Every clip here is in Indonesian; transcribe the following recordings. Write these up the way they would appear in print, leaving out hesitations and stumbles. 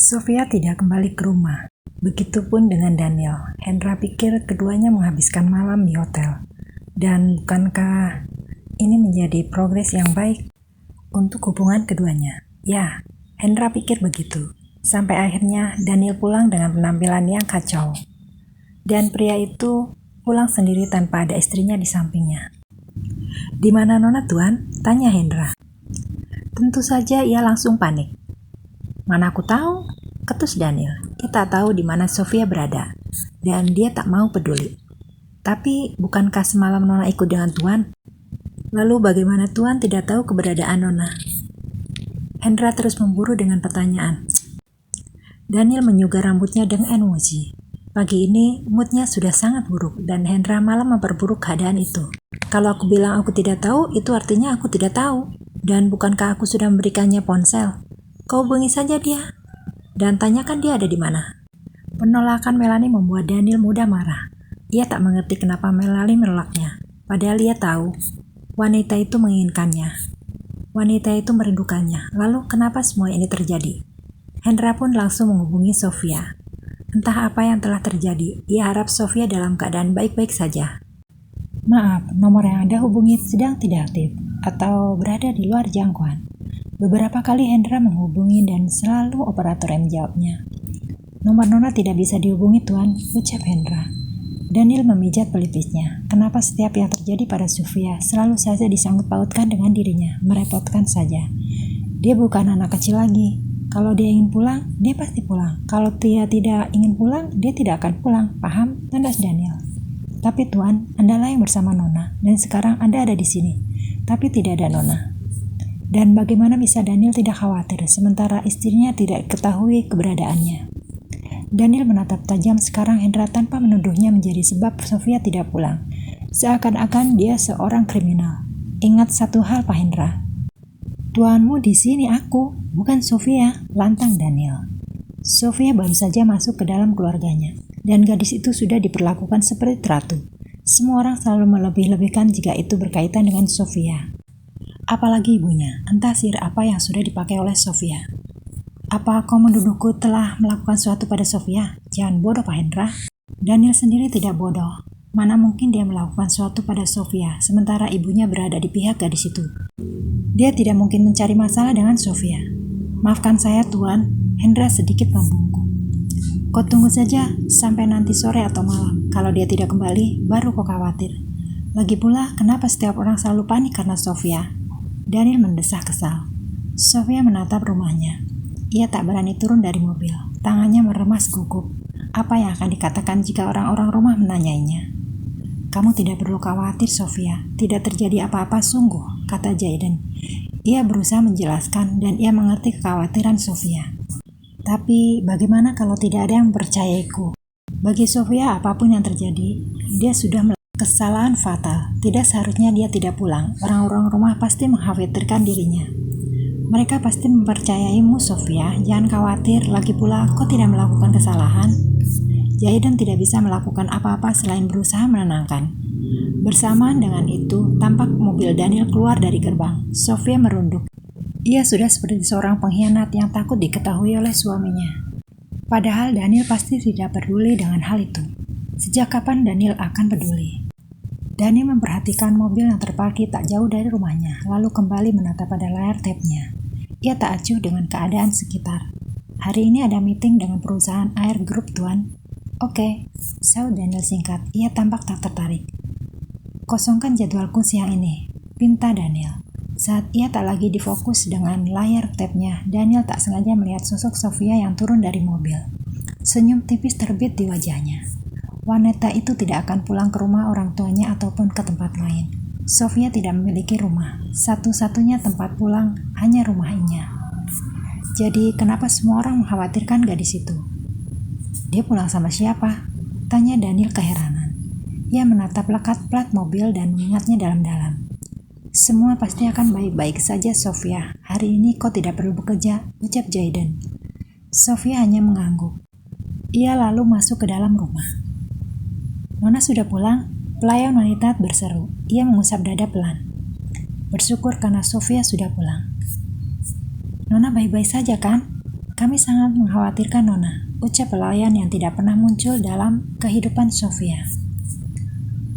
Sofia tidak kembali ke rumah. Begitupun dengan Daniel. Hendra pikir keduanya menghabiskan malam di hotel. Dan bukankah ini menjadi progres yang baik untuk hubungan keduanya? Ya, Hendra pikir begitu. Sampai akhirnya Daniel pulang dengan penampilan yang kacau. Dan pria itu pulang sendiri tanpa ada istrinya di sampingnya. "Di mana Nona, Tuan?" tanya Hendra. Tentu saja ia langsung panik. "Mana aku tahu?" ketus Daniel. Dia tak tahu di mana Sofia berada, dan dia tak mau peduli. "Tapi bukankah semalam Nona ikut dengan Tuan? Lalu bagaimana Tuan tidak tahu keberadaan Nona?" Hendra terus memburu dengan pertanyaan. Daniel menyugar rambutnya dengan emosi. Pagi ini moodnya sudah sangat buruk dan Hendra malah memperburuk keadaan itu. "Kalau aku bilang aku tidak tahu, itu artinya aku tidak tahu. Dan bukankah aku sudah memberikannya ponsel? Kau hubungi saja dia dan tanyakan dia ada di mana." Penolakan Melanie membuat Daniel mudah marah. Ia tak mengerti kenapa Melanie menolaknya. Padahal ia tahu wanita itu menginginkannya. Wanita itu merindukannya. Lalu kenapa semua ini terjadi? Hendra pun langsung menghubungi Sofia. Entah apa yang telah terjadi. Ia harap Sofia dalam keadaan baik-baik saja. "Maaf, nomor yang Anda hubungi sedang tidak aktif atau berada di luar jangkauan." Beberapa kali Hendra menghubungi dan selalu operator yang menjawabnya. "Nomor Nona tidak bisa dihubungi, Tuan," ucap Hendra. Daniel memijat pelipisnya. Kenapa setiap yang terjadi pada Sofia selalu saja disangkut pautkan dengan dirinya? Merepotkan saja. Dia bukan anak kecil lagi. Kalau dia ingin pulang, dia pasti pulang. Kalau dia tidak ingin pulang, dia tidak akan pulang. Paham? Tandas Daniel. "Tapi Tuan, Andalah yang bersama Nona, dan sekarang Anda ada di sini. Tapi tidak ada Nona." Dan bagaimana bisa Daniel tidak khawatir sementara istrinya tidak ketahui keberadaannya? Daniel menatap tajam sekarang Hendra tanpa menuduhnya menjadi sebab Sofia tidak pulang. Seakan-akan dia seorang kriminal. "Ingat satu hal, Pak Hendra. Tuanmu di sini aku, bukan Sofia," lantang Daniel. Sofia baru saja masuk ke dalam keluarganya, dan gadis itu sudah diperlakukan seperti ratu. Semua orang selalu melebih-lebihkan jika itu berkaitan dengan Sofia. Apalagi ibunya, entah sihir apa yang sudah dipakai oleh Sofia. "Apa kau menuduhku telah melakukan sesuatu pada Sofia? Jangan bodoh, Pak Hendra." Daniel sendiri tidak bodoh. Mana mungkin dia melakukan sesuatu pada Sofia, sementara ibunya berada di pihak gadis itu. Dia tidak mungkin mencari masalah dengan Sofia. "Maafkan saya, Tuan." Hendra sedikit membungkuk. "Kau tunggu saja sampai nanti sore atau malam. Kalau dia tidak kembali, baru kau khawatir. Lagi pula, kenapa setiap orang selalu panik karena Sofia?" Daniel mendesah kesal. Sofia menatap rumahnya. Ia tak berani turun dari mobil. Tangannya meremas gugup. Apa yang akan dikatakan jika orang-orang rumah menanyainya? "Kamu tidak perlu khawatir, Sofia. Tidak terjadi apa-apa sungguh," kata Jaden. Ia berusaha menjelaskan dan ia mengerti kekhawatiran Sofia. "Tapi bagaimana kalau tidak ada yang mempercayaiku?" Bagi Sofia, apapun yang terjadi, dia sudah melakukan kesalahan fatal. Tidak seharusnya dia tidak pulang. Orang-orang rumah pasti mengkhawatirkan dirinya. "Mereka pasti mempercayaimu, Sofia. Jangan khawatir. Lagi pula, kau tidak melakukan kesalahan." Jaden tidak bisa melakukan apa-apa selain berusaha menenangkan. Bersamaan dengan itu, tampak mobil Daniel keluar dari gerbang. Sofia merunduk. Ia sudah seperti seorang pengkhianat yang takut diketahui oleh suaminya. Padahal Daniel pasti tidak peduli dengan hal itu. Sejak kapan Daniel akan peduli? Daniel memperhatikan mobil yang terparkir tak jauh dari rumahnya, lalu kembali menatap pada layar tab-nya. Ia tak acuh dengan keadaan sekitar. "Hari ini ada meeting dengan perusahaan air group, Tuan." "Oke," sahut Daniel singkat. Ia tampak tak tertarik. "Kosongkan jadwalku siang ini," pinta Daniel. Saat ia tak lagi difokus dengan layar tab-nya, Daniel tak sengaja melihat sosok Sofia yang turun dari mobil. Senyum tipis terbit di wajahnya. Wanita itu tidak akan pulang ke rumah orang tuanya ataupun ke tempat lain. Sofia tidak memiliki rumah. Satu-satunya tempat pulang hanya rumahnya. Jadi kenapa semua orang mengkhawatirkan gadis itu? "Dia pulang sama siapa?" tanya Daniel keheranan. Ia menatap lekat plat mobil dan mengingatnya dalam-dalam. "Semua pasti akan baik-baik saja, Sofia. Hari ini kau tidak perlu bekerja," ucap Jaden. Sofia hanya mengangguk. Ia lalu masuk ke dalam rumah. "Nona sudah pulang?" pelayan wanita berseru. Ia mengusap dada pelan. Bersyukur karena Sofia sudah pulang. "Nona baik-baik saja kan?" Kami sangat mengkhawatirkan Nona, ucap pelayan yang tidak pernah muncul dalam kehidupan Sofia.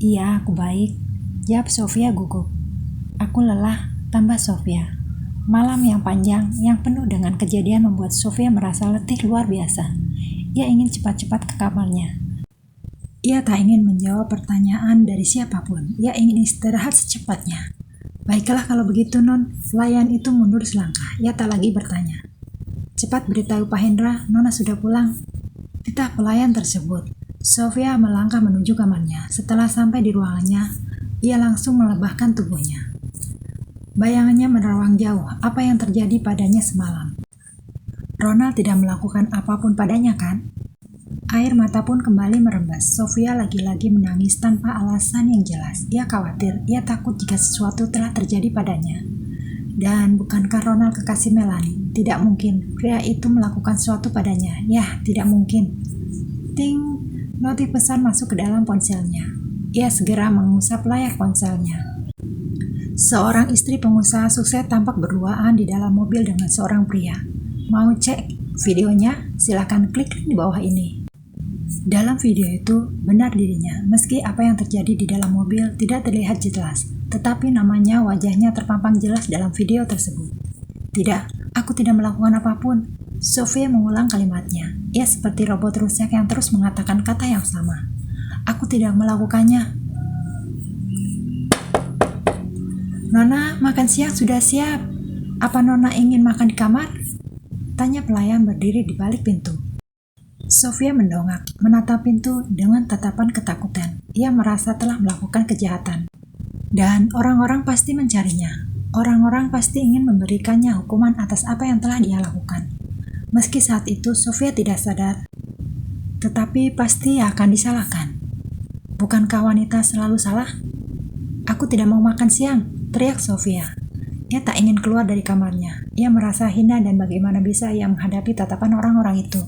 Iya, aku baik, jawab Sofia gugup. Aku lelah, tambah Sofia. Malam yang panjang, yang penuh dengan kejadian membuat Sofia merasa letih luar biasa. Ia ingin cepat-cepat ke kamarnya. Ia tak ingin menjawab pertanyaan dari siapapun. Ia ingin istirahat secepatnya. Baiklah kalau begitu Non, pelayan itu mundur selangkah. Ia tak lagi bertanya. Cepat beritahu Pak Hendra, Nona sudah pulang. Titah pelayan tersebut. Sofia melangkah menuju kamarnya. Setelah sampai di ruangannya, ia langsung melebahkan tubuhnya. Bayangannya menerawang jauh apa yang terjadi padanya semalam. Ronald tidak melakukan apapun padanya kan? Air mata pun kembali merembes. Sofia lagi-lagi menangis tanpa alasan yang jelas. Ia khawatir, ia takut jika sesuatu telah terjadi padanya. Dan bukankah Ronald kekasih Melanie? Tidak mungkin, pria itu melakukan sesuatu padanya. Ya, tidak mungkin. Ting, notif pesan masuk ke dalam ponselnya. Ia segera mengusap layar ponselnya. Seorang istri pengusaha sukses tampak berduaan di dalam mobil dengan seorang pria. Mau cek videonya? Silakan klik di bawah ini. Dalam video itu, benar dirinya, meski apa yang terjadi di dalam mobil tidak terlihat jelas, tetapi namanya, wajahnya terpampang jelas dalam video tersebut. Tidak, aku tidak melakukan apapun. Sofia mengulang kalimatnya. Ia seperti robot rusak yang terus mengatakan kata yang sama. Aku tidak melakukannya. Nona, makan siang sudah siap. Apa Nona ingin makan di kamar? Tanya pelayan berdiri di balik pintu. Sofia mendongak, menatap pintu dengan tatapan ketakutan. Ia merasa telah melakukan kejahatan. Dan orang-orang pasti mencarinya. Orang-orang pasti ingin memberikannya hukuman atas apa yang telah dia lakukan. Meski saat itu Sofia tidak sadar, tetapi pasti akan disalahkan. Bukankah wanita selalu salah? Aku tidak mau makan siang, teriak Sofia. Ia tak ingin keluar dari kamarnya. Ia merasa hina dan bagaimana bisa ia menghadapi tatapan orang-orang itu.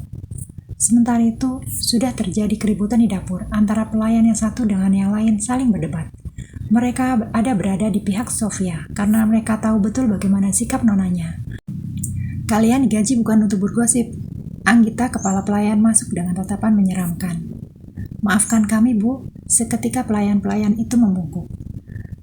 Sementara itu, sudah terjadi keributan di dapur antara pelayan yang satu dengan yang lain saling berdebat. Mereka berada di pihak Sofia karena mereka tahu betul bagaimana sikap nonanya. Kalian digaji bukan untuk bergosip. Anggita, kepala pelayan, masuk dengan tatapan menyeramkan. Maafkan kami, Bu. Seketika pelayan-pelayan itu membungkuk.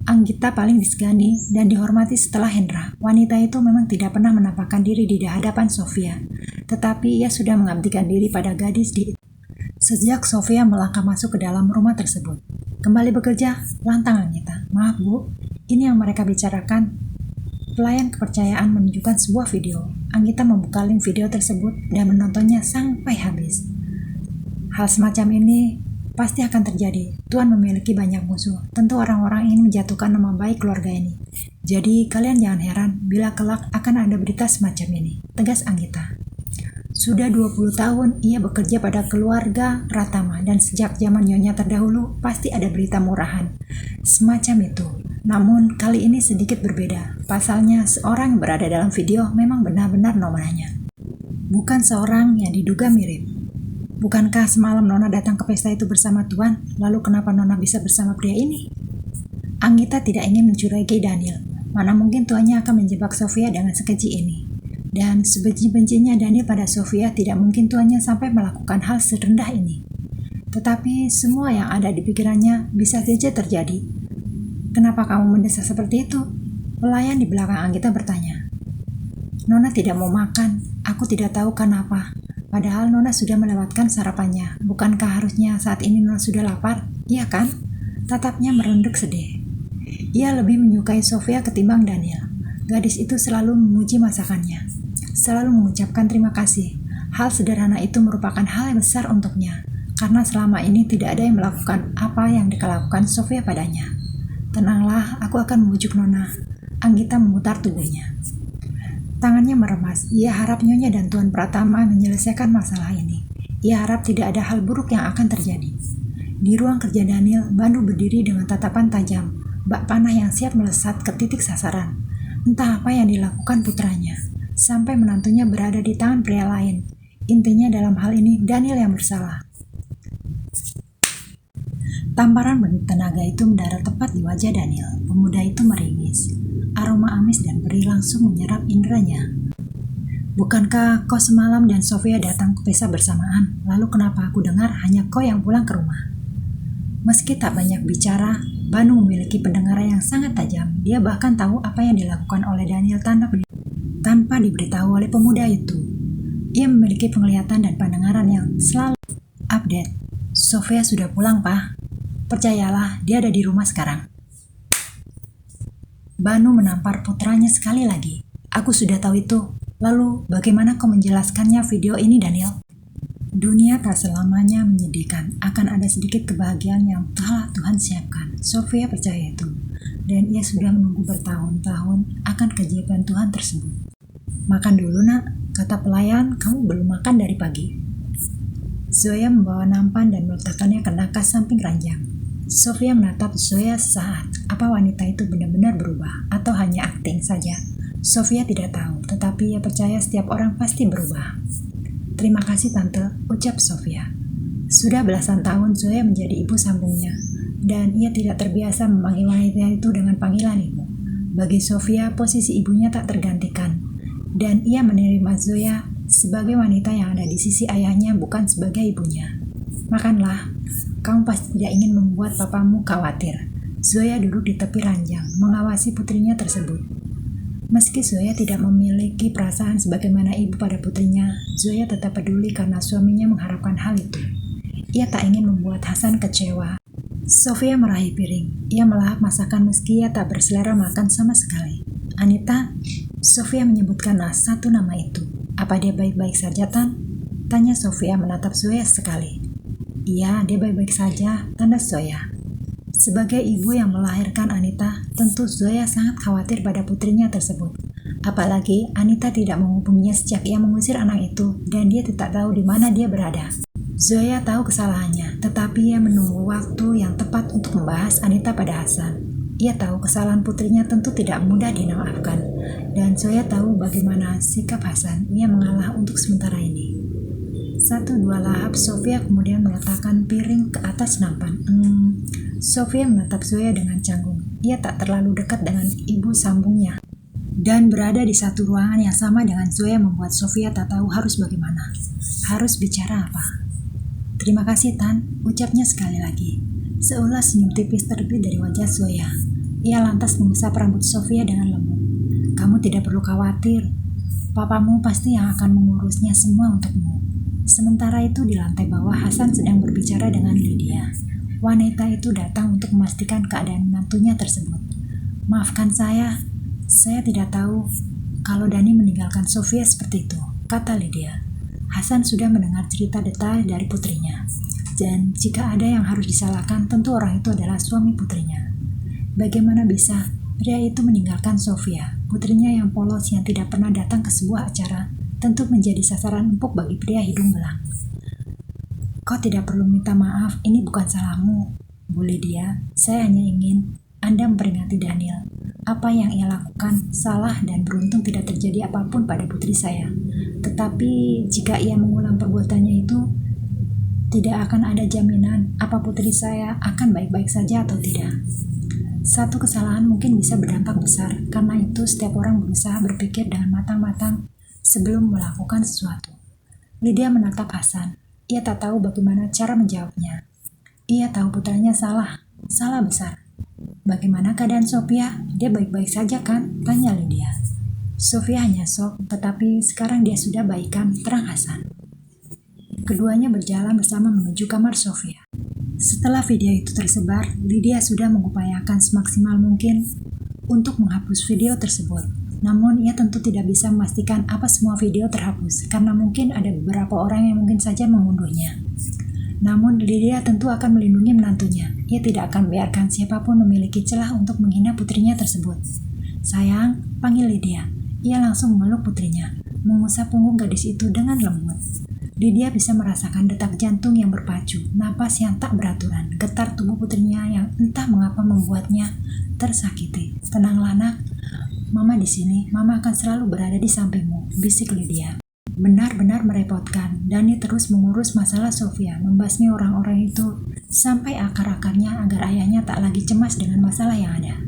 Anggita paling disegani dan dihormati setelah Hendra. Wanita itu memang tidak pernah menampakkan diri di hadapan Sofia, tetapi ia sudah mengabdikan diri pada gadis di sejak Sofia melangkah masuk ke dalam rumah tersebut. Kembali bekerja, lantang Anggita. Maaf Bu, ini yang mereka bicarakan. Pelayan kepercayaan menunjukkan sebuah video. Anggita membuka link video tersebut dan menontonnya sampai habis. Hal semacam ini pasti akan terjadi. Tuan memiliki banyak musuh. Tentu orang-orang ingin menjatuhkan nama baik keluarga ini. Jadi kalian jangan heran bila kelak akan ada berita semacam ini, tegas Anggita. Sudah 20 tahun ia bekerja pada keluarga Pratama dan sejak zaman nyonya terdahulu pasti ada berita murahan semacam itu. Namun kali ini sedikit berbeda. Pasalnya seorang yang berada dalam video memang benar-benar nonanya. Bukan seorang yang diduga mirip. Bukankah semalam Nona datang ke pesta itu bersama Tuan? Lalu kenapa Nona bisa bersama pria ini? Anggita tidak ingin mencurigai Daniel. Mana mungkin tuannya akan menjebak Sofia dengan sekeji ini. Dan sebenci-bencinya Daniel pada Sofia, tidak mungkin tuannya sampai melakukan hal serendah ini. Tetapi semua yang ada di pikirannya bisa saja terjadi. Kenapa kamu mendesak seperti itu? Pelayan di belakang Anggita bertanya. Nona tidak mau makan. Aku tidak tahu kenapa. Padahal Nona sudah melewatkan sarapannya. Bukankah harusnya saat ini Nona sudah lapar? Iya kan? Tatapnya merunduk sedih. Ia lebih menyukai Sofia ketimbang Daniel. Gadis itu selalu memuji masakannya. Selalu mengucapkan terima kasih. Hal sederhana itu merupakan hal yang besar untuknya. Karena selama ini tidak ada yang melakukan apa yang dilakukan Sofia padanya. Tenanglah, aku akan membujuk Nona. Anggita memutar tubuhnya. Tangannya meremas. Ia harap Nyonya dan Tuan Pratama menyelesaikan masalah ini. Ia harap tidak ada hal buruk yang akan terjadi. Di ruang kerja Daniel, Bandu berdiri dengan tatapan tajam, bak panah yang siap melesat ke titik sasaran. Entah apa yang dilakukan putranya, sampai menantunya berada di tangan pria lain. Intinya dalam hal ini, Daniel yang bersalah. Tamparan tenaga itu mendarat tepat di wajah Daniel. Pemuda itu meringis. Aroma amis dan perih langsung menyerap inderanya. Bukankah kau semalam dan Sofia datang ke pesta bersamaan? Lalu kenapa aku dengar hanya kau yang pulang ke rumah? Meski tak banyak bicara, Banu memiliki pendengaran yang sangat tajam. Dia bahkan tahu apa yang dilakukan oleh Daniel tanpa diberitahu oleh pemuda itu. Ia memiliki penglihatan dan pendengaran yang selalu update. Sofia sudah pulang, Pak. Percayalah, dia ada di rumah sekarang. Banu menampar putranya sekali lagi. Aku sudah tahu itu. Lalu, bagaimana kau menjelaskannya video ini, Daniel? Dunia tak selamanya menyedihkan. Akan ada sedikit kebahagiaan yang telah Tuhan siapkan. Sofia percaya itu. Dan ia sudah menunggu bertahun-tahun akan keajaiban Tuhan tersebut. Makan dulu, nak. Kata pelayan, kamu belum makan dari pagi. Zoya membawa nampan dan meletakkannya ke nakas samping ranjang. Sofia menatap Zoya sesaat. Apa wanita itu benar-benar berubah atau hanya akting saja? Sofia tidak tahu, tetapi ia percaya setiap orang pasti berubah. Terima kasih, Tante, ucap Sofia. Sudah belasan tahun Zoya menjadi ibu sambungnya, dan ia tidak terbiasa memanggil wanita itu dengan panggilan ibu. Bagi Sofia, posisi ibunya tak tergantikan, dan ia menerima Zoya sebagai wanita yang ada di sisi ayahnya, bukan sebagai ibunya. Makanlah, kamu pasti tidak ingin membuat papamu khawatir. Zoya duduk di tepi ranjang, mengawasi putrinya tersebut. Meski Zoya tidak memiliki perasaan sebagaimana ibu pada putrinya, Zoya tetap peduli karena suaminya mengharapkan hal itu. Ia tak ingin membuat Hasan kecewa. Sofia meraih piring. Ia melahap masakan meski ia tak berselera makan sama sekali. Anita, Sofia menyebutkan satu nama itu. Apa dia baik-baik saja, Tan? Tanya Sofia menatap Zoya sekali. Iya, dia baik-baik saja, tanda Zoya. Sebagai ibu yang melahirkan Anita, tentu Zoya sangat khawatir pada putrinya tersebut. Apalagi Anita tidak menghubunginya sejak ia mengusir anak itu dan dia tidak tahu di mana dia berada. Zoya tahu kesalahannya, tetapi ia menunggu waktu yang tepat untuk membahas Anita pada Hasan. Ia tahu kesalahan putrinya tentu tidak mudah dimaafkan, dan Zoya tahu bagaimana sikap Hasan. Ia mengalah untuk sementara ini. 1-2 lahap, Sofia kemudian meletakkan piring ke atas nampan. Sofia menatap Zoya dengan canggung. Ia tak terlalu dekat dengan ibu sambungnya. Dan berada di satu ruangan yang sama dengan Zoya membuat Sofia tak tahu harus bagaimana. Harus bicara apa? Terima kasih, Tan, ucapnya sekali lagi. Seulas senyum tipis terbit dari wajah Zoya. Ia lantas mengusap rambut Sofia dengan lembut. Kamu tidak perlu khawatir. Papamu pasti yang akan mengurusnya semua untukmu. Sementara itu di lantai bawah Hasan sedang berbicara dengan Lydia. Wanita itu datang untuk memastikan keadaan menantunya tersebut. Maafkan saya tidak tahu kalau Dani meninggalkan Sofia seperti itu, kata Lydia. Hasan sudah mendengar cerita detail dari putrinya. Dan jika ada yang harus disalahkan, tentu orang itu adalah suami putrinya. Bagaimana bisa pria itu meninggalkan Sofia, putrinya yang polos yang tidak pernah datang ke sebuah acara, tentu menjadi sasaran empuk bagi pria hidung belang. Kau tidak perlu minta maaf, ini bukan salahmu, Bu Lydia. Saya hanya ingin Anda memperingati Daniel. Apa yang ia lakukan salah dan beruntung tidak terjadi apapun pada putri saya. Tetapi jika ia mengulang perbuatannya itu, tidak akan ada jaminan apa putri saya akan baik-baik saja atau tidak. Satu kesalahan mungkin bisa berdampak besar, karena itu setiap orang berusaha berpikir dengan matang-matang sebelum melakukan sesuatu. Lydia menatap Hasan. Ia tak tahu bagaimana cara menjawabnya. Ia tahu putranya salah besar. Bagaimana keadaan Sofia? Dia baik-baik saja kan? Tanya Lydia. Sofia hanya shock, tetapi sekarang dia sudah baikan, terang Hasan. Keduanya berjalan bersama menuju kamar Sofia. Setelah video itu tersebar, Lydia sudah mengupayakan semaksimal mungkin untuk menghapus video tersebut. Namun ia tentu tidak bisa memastikan apa semua video terhapus, karena mungkin ada beberapa orang yang mungkin saja mengunduhnya. Namun Lydia tentu akan melindungi menantunya. Ia tidak akan biarkan siapapun memiliki celah untuk menghina putrinya tersebut. Sayang, panggil Lydia. Ia langsung memeluk putrinya, mengusap punggung gadis itu dengan lembut. Lydia bisa merasakan detak jantung yang berpacu, napas yang tak beraturan, getar tubuh putrinya yang entah mengapa membuatnya tersakiti. Tenanglah, nak. Mama di sini, Mama akan selalu berada di sampingmu, bisik Lydia. Benar-benar merepotkan. Dani terus mengurus masalah Sofia, membasmi orang-orang itu sampai akar-akarnya agar ayahnya tak lagi cemas dengan masalah yang ada.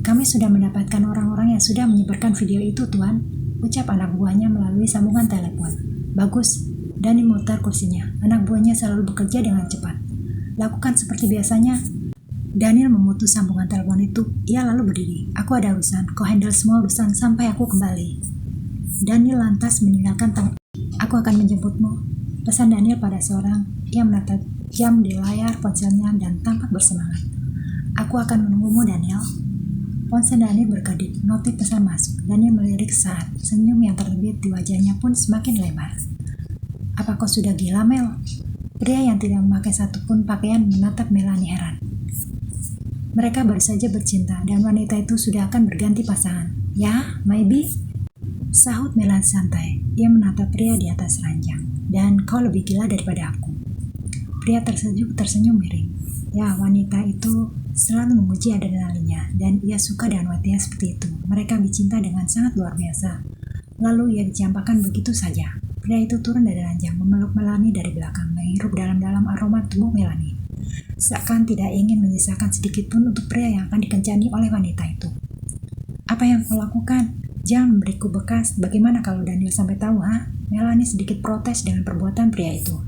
Kami sudah mendapatkan orang-orang yang sudah menyebarkan video itu, Tuan. ucap anak buahnya melalui sambungan telepon. Bagus, Daniel memutar kursinya. Anak buahnya selalu bekerja dengan cepat. Lakukan seperti biasanya. Daniel memutus sambungan telepon itu. Ia lalu berdiri. Aku ada urusan. Kau handle semua urusan sampai aku kembali. Daniel lantas meninggalkan Aku akan menjemputmu. Pesan Daniel pada seorang. Ia menatap jam di layar ponselnya dan tampak bersemangat. Aku akan menunggumu, Daniel. Ponsel Daniel berkedip. Notif pesan masuk. Daniel melirik saat. Senyum yang terbit di wajahnya pun semakin lebar. Apa kau sudah gila, Mel? Pria yang tidak memakai satupun pakaian menatap Melanie heran. Mereka baru saja bercinta dan wanita itu sudah akan berganti pasangan. Ya, maybe? Sahut Melanie santai. Ia menatap pria di atas ranjang. Dan kau lebih gila daripada aku. Pria tersenyum miring. Ya, wanita itu selalu menguji adrenalinnya dan ia suka dengan wanita seperti itu. Mereka bercinta dengan sangat luar biasa. Lalu ia dicampakkan begitu saja. Pria itu turun dari ranjang, memeluk Melanie dari belakang, menghirup dalam-dalam aroma tubuh Melanie. Seakan tidak ingin menyisakan sedikit pun untuk pria yang akan dikencani oleh wanita itu. Apa yang kau lakukan? Jangan memberiku bekas. Bagaimana kalau Daniel sampai tahu, ha? Melanie sedikit protes dengan perbuatan pria itu.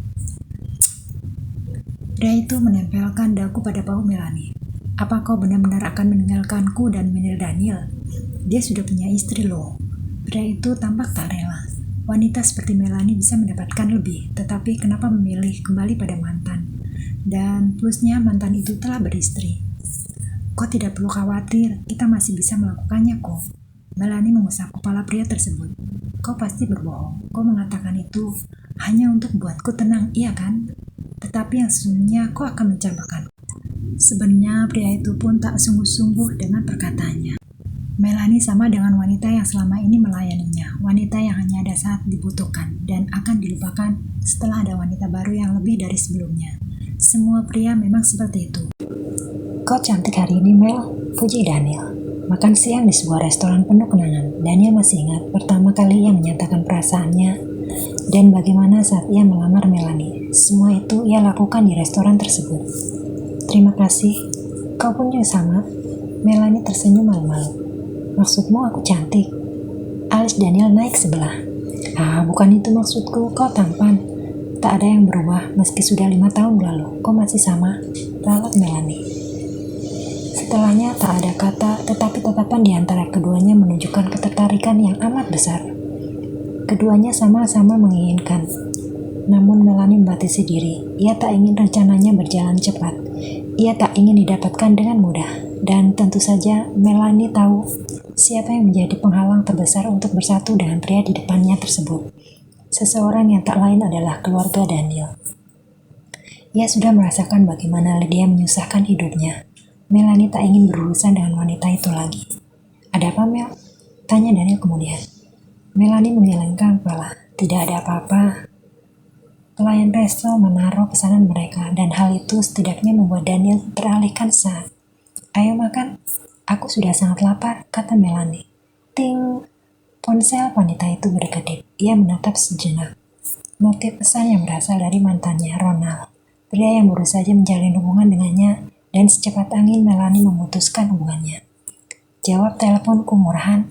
Pria itu menempelkan dagu pada bahu Melanie. Apa kau benar-benar akan meninggalkanku dan menilai Daniel? Dia sudah punya istri loh. Pria itu tampak tak rela. Wanita seperti Melanie bisa mendapatkan lebih, tetapi kenapa memilih kembali pada mantan? Dan plusnya mantan itu telah beristri. Kau tidak perlu khawatir, kita masih bisa melakukannya kok. Melanie mengusap kepala pria tersebut. Kau pasti berbohong. Kau mengatakan itu hanya untuk buatku tenang, iya kan? Tetapi yang sesungguhnya kau akan mencampakkan. Sebenarnya pria itu pun tak sungguh-sungguh dengan perkataannya. Melanie sama dengan wanita yang selama ini melayaninya, wanita yang hanya ada saat dibutuhkan dan akan dilupakan setelah ada wanita baru yang lebih dari sebelumnya. Semua pria memang seperti itu. Kau cantik hari ini, Mel, puji Daniel. Makan siang di sebuah restoran penuh kenangan. Daniel masih ingat pertama kali ia menyatakan perasaannya dan bagaimana saat ia melamar Melanie. Semua itu ia lakukan di restoran tersebut. Terima kasih, kau pun juga sama. Melanie tersenyum malu-malu. Maksudmu aku cantik? Alis Daniel naik sebelah. Bukan itu maksudku, kau tampan. Tak ada yang berubah meski sudah 5 tahun lalu. Kau masih sama, ralat Melanie. Setelahnya tak ada kata, tetapi tatapan di antara keduanya menunjukkan ketertarikan yang amat besar. Keduanya sama-sama menginginkan. Namun Melanie membatasi diri. Ia tak ingin rencananya berjalan cepat. Ia tak ingin didapatkan dengan mudah. Dan tentu saja Melanie tahu siapa yang menjadi penghalang terbesar untuk bersatu dengan pria di depannya tersebut. Seseorang yang tak lain adalah keluarga Daniel. Ia sudah merasakan bagaimana dia menyusahkan hidupnya. Melanie tak ingin berurusan dengan wanita itu lagi. Ada apa, Mel? Tanya Daniel kemudian. Melanie menggelengkan kepala. Tidak ada apa-apa. Pelayan resto menaruh pesanan mereka dan hal itu setidaknya membuat Daniel teralihkan saat. Ayo makan. Aku sudah sangat lapar, kata Melanie. Ting. Ponsel wanita itu berkedip. Ia menatap sejenak. Notif pesan yang berasal dari mantannya, Ronald. Pria yang baru saja menjalin hubungan dengannya dan secepat angin Melanie memutuskan hubungannya. Jawab teleponku, murahan.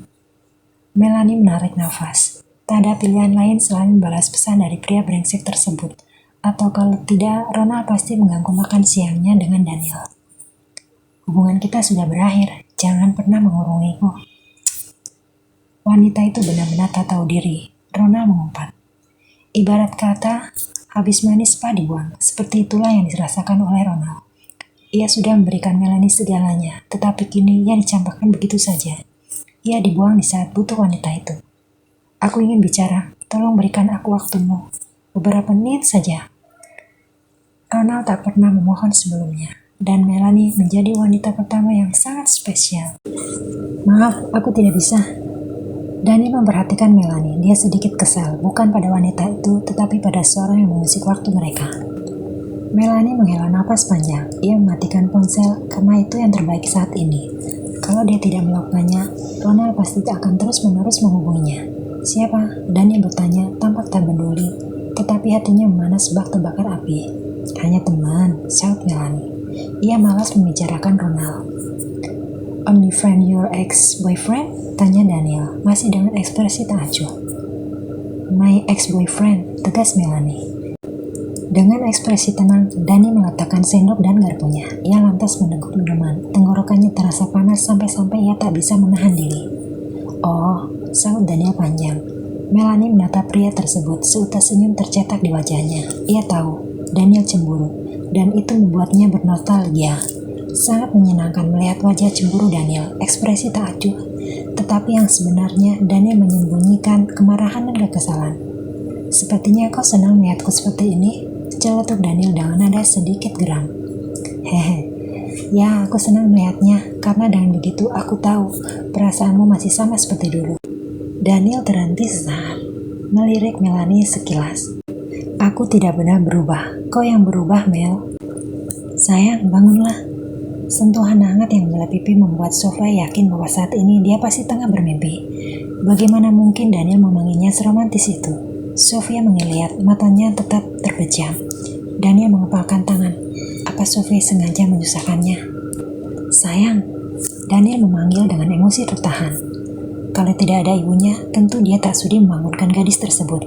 Melanie menarik nafas. Tak ada pilihan lain selain membalas pesan dari pria brengsek tersebut. Atau kalau tidak, Ronald pasti mengganggu makan siangnya dengan Daniel. Hubungan kita sudah berakhir. Jangan pernah mengurungiku. Wanita itu benar-benar tak tahu diri. Ronald mengumpat. Ibarat kata, habis manis pak dibuang. Seperti itulah yang dirasakan oleh Ronald. Ia sudah memberikan Melanie segalanya, tetapi kini ia dicampakkan begitu saja. Ia dibuang di saat butuh wanita itu. Aku ingin bicara. Tolong berikan aku waktumu. Beberapa menit saja. Ronald tak pernah memohon sebelumnya. Dan Melanie menjadi wanita pertama yang sangat spesial. Maaf, aku tidak bisa. Daniel memperhatikan Melanie. Dia sedikit kesal, bukan pada wanita itu, tetapi pada seorang yang mengusik waktu mereka. Melanie menghela napas panjang. Ia mematikan ponsel karena itu yang terbaik saat ini. Kalau dia tidak melakukannya, Ronald pasti akan terus-menerus menghubunginya. Siapa? Daniel bertanya, tampak tak peduli, tetapi hatinya memanas bak terbakar api. Hanya teman, saut Melanie. Ia malas membicarakan Ronald. Only friend your ex-boyfriend? Tanya Daniel, masih dengan ekspresi tak acuh. My ex-boyfriend, tegas Melanie. Dengan ekspresi tenang, Dani meletakkan sendok dan garpunya. Ia lantas meneguk minuman. Tenggorokannya terasa panas sampai-sampai ia tak bisa menahan diri. Oh, sahut Daniel panjang. Melanie menatap pria tersebut, seutas senyum tercetak di wajahnya. Ia tahu, Daniel cemburu, dan itu membuatnya bernostalgia. Sangat menyenangkan melihat wajah cemburu Daniel, ekspresi tak acuh. Tetapi yang sebenarnya, Daniel menyembunyikan kemarahan dan kekesalan. Sepertinya kau senang melihatku seperti ini, celetuk Daniel dengan nada sedikit geram. Hehe, ya aku senang melihatnya, karena dengan begitu aku tahu perasaanmu masih sama seperti dulu. Daniel terhenti sesaat, melirik Melanie sekilas. Aku tidak benar berubah, kau yang berubah Mel. Sayang, bangunlah. Sentuhan hangat yang membelah pipi membuat Sofia yakin bahwa saat ini dia pasti tengah bermimpi. Bagaimana mungkin Daniel memanggilnya seromantis itu? Sofia mengeliat, matanya tetap terpejam. Daniel mengepalkan tangan. Apa Sofia sengaja menyusahkannya? Sayang, Daniel memanggil dengan emosi tertahan. Kalau tidak ada ibunya, tentu dia tak sudi membangunkan gadis tersebut.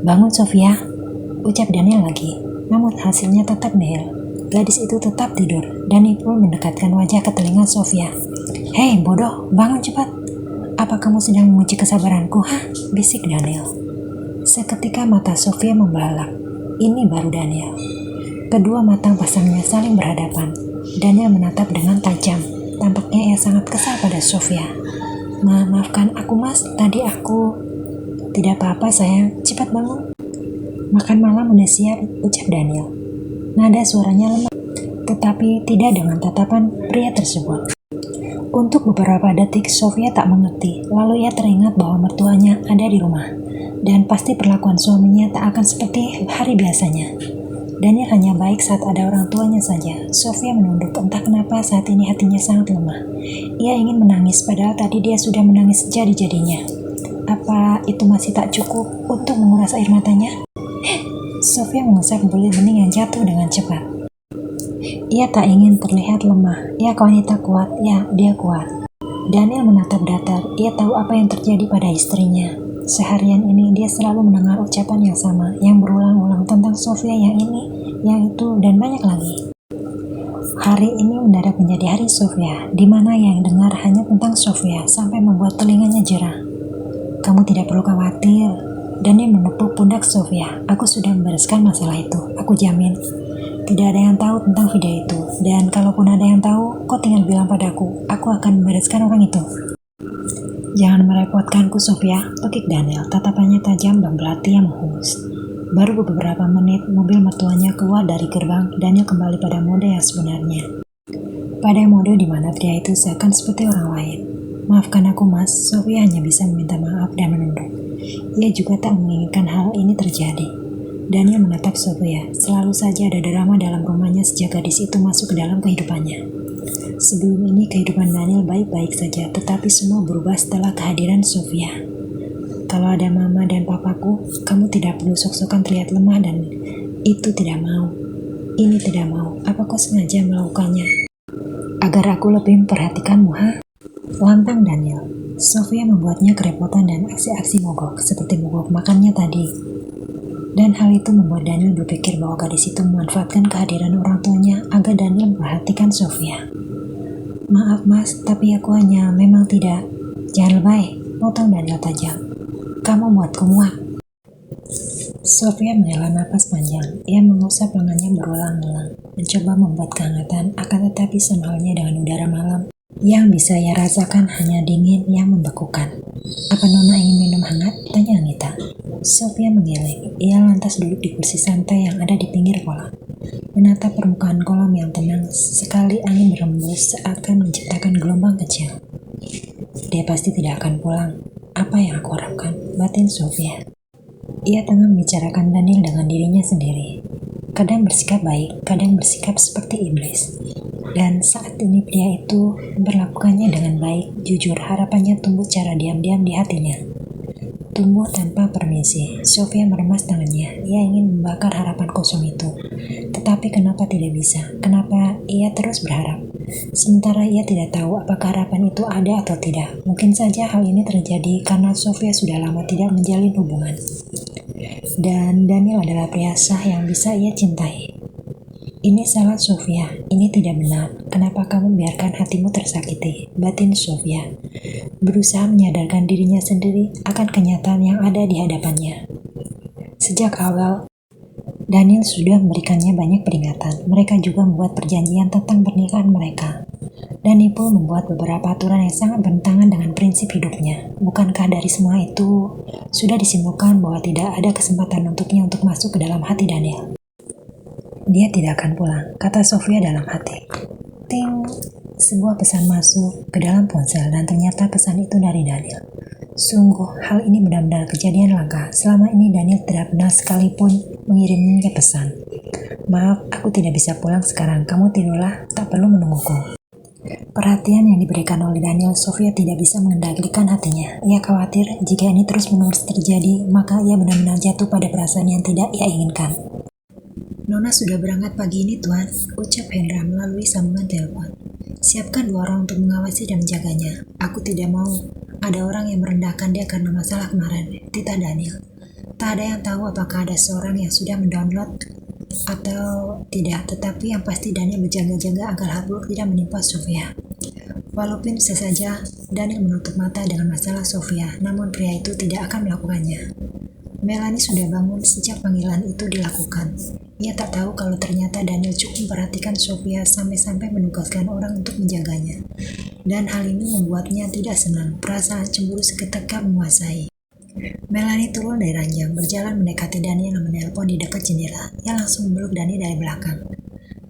Bangun Sofia, ucap Daniel lagi. Namun hasilnya tetap nihil. Gadis itu tetap tidur, dan pun mendekatkan wajah ke telinga Sofia. Hei bodoh, bangun cepat. Apa kamu sedang menguji kesabaranku, hah? Bisik Daniel. Seketika mata Sofia membelalak. Ini baru Daniel. Kedua mata pasangnya saling berhadapan. Daniel menatap dengan tajam. Tampaknya ia sangat kesal pada Sofia. Maafkan aku mas, tadi aku... Tidak apa-apa sayang, cepat bangun. Makan malam udah siap, ucap Daniel. Nada suaranya lemah, tetapi tidak dengan tatapan pria tersebut. Untuk beberapa detik, Sofia tak mengerti, lalu ia teringat bahwa mertuanya ada di rumah, dan pasti perlakuan suaminya tak akan seperti hari biasanya. Daniel hanya baik saat ada orang tuanya saja. Sofia menunduk, entah kenapa saat ini hatinya sangat lemah. Ia ingin menangis, padahal tadi dia sudah menangis sejadi-jadinya. Apa itu masih tak cukup untuk menguras air matanya? Sofia mengusap bulu bening yang jatuh dengan cepat. Ia tak ingin terlihat lemah. Ia wanita kuat, ya dia kuat. Daniel menatap datar. Ia tahu apa yang terjadi pada istrinya. Seharian ini dia selalu mendengar ucapan yang sama, yang berulang-ulang tentang Sofia yang ini, yang itu, dan banyak lagi. Hari ini mendadak menjadi hari Sofia, di mana yang dengar hanya tentang Sofia, sampai membuat telinganya jerah. Kamu tidak perlu khawatir. Daniel menepuk pundak Sofia. Aku sudah membereskan masalah itu. Aku jamin. Tidak ada yang tahu tentang video itu. Dan kalaupun ada yang tahu, kau tinggal bilang padaku. Aku akan membereskan orang itu. Jangan merepotkanku Sofia, pekik Daniel. Tatapannya tajam dan belati yang menghunus. Baru beberapa menit, mobil mertuanya keluar dari gerbang. Daniel kembali pada mode yang sebenarnya. Pada mode di mana pria itu seakan seperti orang lain. Maafkan aku mas, Sofia hanya bisa meminta maaf dan menunduk. Ia juga tak menginginkan hal ini terjadi. Daniel menatap Sofia. Selalu saja ada drama dalam rumahnya sejak gadis itu masuk ke dalam kehidupannya. Sebelum ini kehidupan Daniel baik-baik saja, tetapi semua berubah setelah kehadiran Sofia. Kalau ada mama dan papaku, kamu tidak perlu sok-sokan terlihat lemah dan itu tidak mau. Ini tidak mau. Apa kau sengaja melakukannya? Agar aku lebih memperhatikanmu, ha? Lantang Daniel. Sofia membuatnya kerepotan dan aksi-aksi mogok, seperti mogok makannya tadi. Dan hal itu membuat Daniel berpikir bahwa gadis itu memanfaatkan kehadiran orang tuanya agar Daniel memperhatikan Sofia. Maaf mas, tapi aku hanya memang tidak. Jangan lebay, potong Daniel tajam. Kamu membuatku muak. Sofia menghela napas panjang. Ia mengusap lengannya berulang-ulang, mencoba membuat kehangatan, akan tetapi sama halnya dengan udara malam. Yang bisa ia rasakan hanya dingin yang membekukan. Apa Nona ingin minum hangat? Tanya Anita. Sofia menggeleng. Ia lantas duduk di kursi santai yang ada di pinggir kolam. Menatap permukaan kolam yang tenang, sekali angin berembus seakan menciptakan gelombang kecil. Dia pasti tidak akan pulang. Apa yang aku harapkan? Batin Sofia. Ia tengah membicarakan Daniel dengan dirinya sendiri. Kadang bersikap baik, kadang bersikap seperti iblis. Dan saat ini pria itu memperlakukannya dengan baik, jujur. Harapannya tumbuh secara diam-diam di hatinya. Tumbuh tanpa permisi. Sofia meremas tangannya. Ia ingin membakar harapan kosong itu. Tetapi kenapa tidak bisa? Kenapa ia terus berharap? Sementara ia tidak tahu apakah harapan itu ada atau tidak. Mungkin saja hal ini terjadi karena Sofia sudah lama tidak menjalin hubungan. Dan Daniel adalah pria sah yang bisa ia cintai. Ini salah Sofia, ini tidak benar. Kenapa kamu biarkan hatimu tersakiti? Batin Sofia berusaha menyadarkan dirinya sendiri akan kenyataan yang ada di hadapannya. Sejak awal, Daniel sudah memberikannya banyak peringatan. Mereka juga membuat perjanjian tentang pernikahan mereka. Daniel pun membuat beberapa aturan yang sangat bertentangan dengan prinsip hidupnya. Bukankah dari semua itu sudah disimpulkan bahwa tidak ada kesempatan untuknya untuk masuk ke dalam hati Daniel? Dia tidak akan pulang, kata Sofia dalam hati. Ting, sebuah pesan masuk ke dalam ponsel dan ternyata pesan itu dari Daniel. Sungguh, hal ini benar-benar kejadian langka. Selama ini Daniel tidak pernah sekalipun mengirimnya pesan. Maaf, aku tidak bisa pulang sekarang. Kamu tidurlah, tak perlu menungguku. Perhatian yang diberikan oleh Daniel, Sofia tidak bisa mengendalikan hatinya. Ia khawatir jika ini terus-menerus terjadi, maka ia benar-benar jatuh pada perasaan yang tidak ia inginkan. Nona sudah berangkat pagi ini, Tuan, ucap Hendra melalui sambungan telepon. Siapkan 2 orang untuk mengawasi dan menjaganya. Aku tidak mau ada orang yang merendahkan dia karena masalah kemarin, titah Daniel. Tak ada yang tahu apakah ada seorang yang sudah mendownload atau tidak, tetapi yang pasti Daniel berjaga-jaga agar hal buruk tidak menimpa Sofia. Walaupun bisa saja Daniel menutup mata dengan masalah Sofia, namun pria itu tidak akan melakukannya. Melanie sudah bangun sejak panggilan itu dilakukan. Ia tak tahu kalau ternyata Daniel cukup memperhatikan Sofia sampai-sampai menugaskan orang untuk menjaganya. Dan hal ini membuatnya tidak senang. Perasaan cemburu seketika menguasai. Melanie turun dari ranjang, berjalan mendekati Daniel yang menelpon di dekat jendela. Ia langsung memeluk Daniel dari belakang.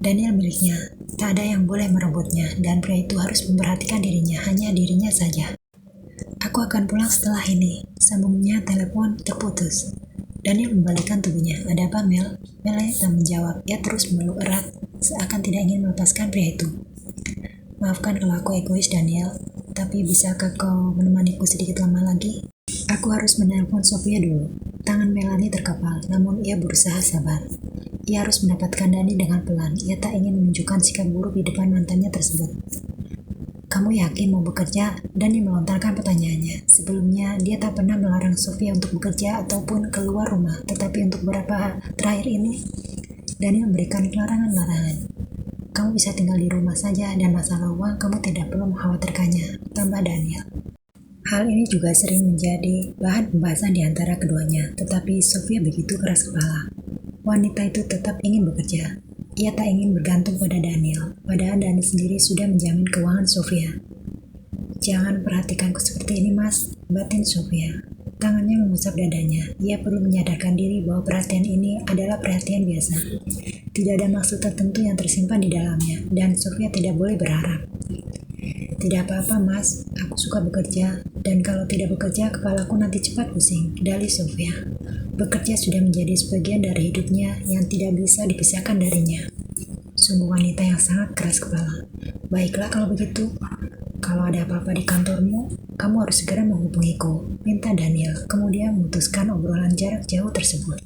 Daniel miliknya, tak ada yang boleh merebutnya, dan pria itu harus memperhatikan dirinya, hanya dirinya saja. Aku akan pulang setelah ini. Sambungnya telepon terputus. Daniel membalikkan tubuhnya. Ada apa, Mel? Melanie tak menjawab. Ia terus memeluk erat, seakan tidak ingin melepaskan pria itu. Maafkan kalau aku egois, Daniel. Tapi bisakah kau menemaniku sedikit lama lagi? Aku harus menelpon Sofia dulu. Tangan Melanie terkepal, namun ia berusaha sabar. Ia harus mendapatkan Dani dengan pelan. Ia tak ingin menunjukkan sikap buruk di depan mantannya tersebut. Kamu yakin mau bekerja? Dani melontarkan pertanyaannya. Sebelumnya, dia tak pernah melarang Sofia untuk bekerja ataupun keluar rumah. Tetapi untuk beberapa terakhir ini, Dani memberikan larangan-larangan. Kamu bisa tinggal di rumah saja dan masalah uang kamu tidak perlu mengkhawatirkannya, tambah Daniel. Hal ini juga sering menjadi bahan pembahasan di antara keduanya, tetapi Sofia begitu keras kepala. Wanita itu tetap ingin bekerja. Ia tak ingin bergantung pada Daniel, padahal Daniel sendiri sudah menjamin keuangan Sofia. Jangan perhatikanku seperti ini, Mas, batin Sofia. Tangannya mengusap dadanya. Ia perlu menyadarkan diri bahwa perhatian ini adalah perhatian biasa. Tidak ada maksud tertentu yang tersimpan di dalamnya, dan Sofia tidak boleh berharap. Tidak apa-apa, Mas. Aku suka bekerja, dan kalau tidak bekerja, kepalaku nanti cepat pusing, dalih Sofia. Bekerja sudah menjadi sebagian dari hidupnya yang tidak bisa dipisahkan darinya. Sungguh wanita yang sangat keras kepala. Baiklah kalau begitu. Kalau ada apa-apa di kantormu, kamu harus segera menghubungiku, minta Daniel, kemudian memutuskan obrolan jarak jauh tersebut.